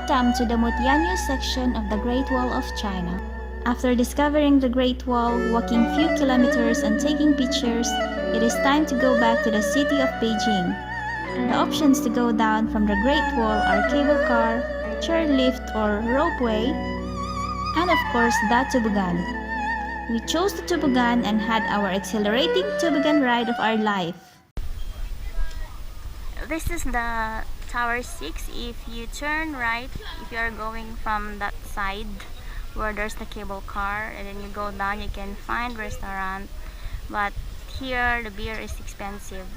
Welcome to the Mutianyu section of the Great Wall of China. After discovering the Great Wall, walking few kilometers and taking pictures, it is time to go back to the city of Beijing. The options to go down from the Great Wall are cable car, chairlift or ropeway, and of course the toboggan. We chose the toboggan and had our exhilarating toboggan ride of our life. This is the Tower 6. If you turn right, if you are going from that side where there's the cable car, and then you go down, you can find restaurant, but here the beer is expensive.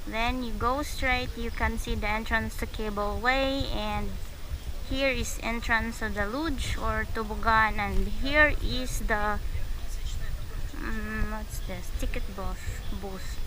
Then you go straight, you can see the entrance to cable way, and here is entrance to the luge or toboggan, and here is the what's this, ticket booth.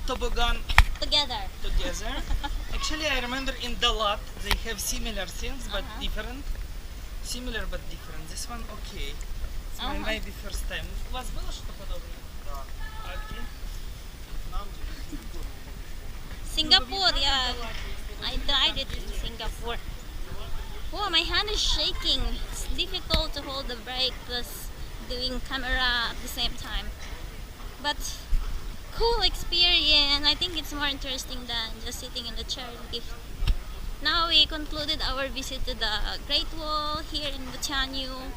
toboggan Together. together. Actually, I remember in the lot they have similar things but different. Similar but different. This one okay. It's my maybe first time. У вас было что-то подобное? Да. А где? Singapore, yeah. I tried it in Singapore. Oh, my hand is shaking. It's difficult to hold the brake plus doing camera at the same time. But cool experience. I think it's more interesting than just sitting in the chairlift. Now we concluded our visit to the Great Wall here in Mutianyu.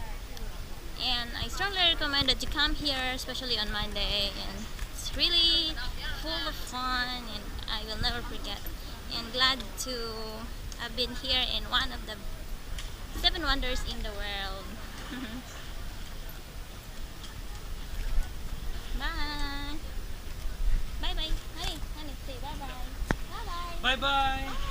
And I strongly recommend that you come here, especially on Monday. And it's really full of fun and I will never forget. And glad to have been here in one of the 7 wonders in the world. Bye. Bye bye. Honey, say bye bye. Bye bye. Bye bye.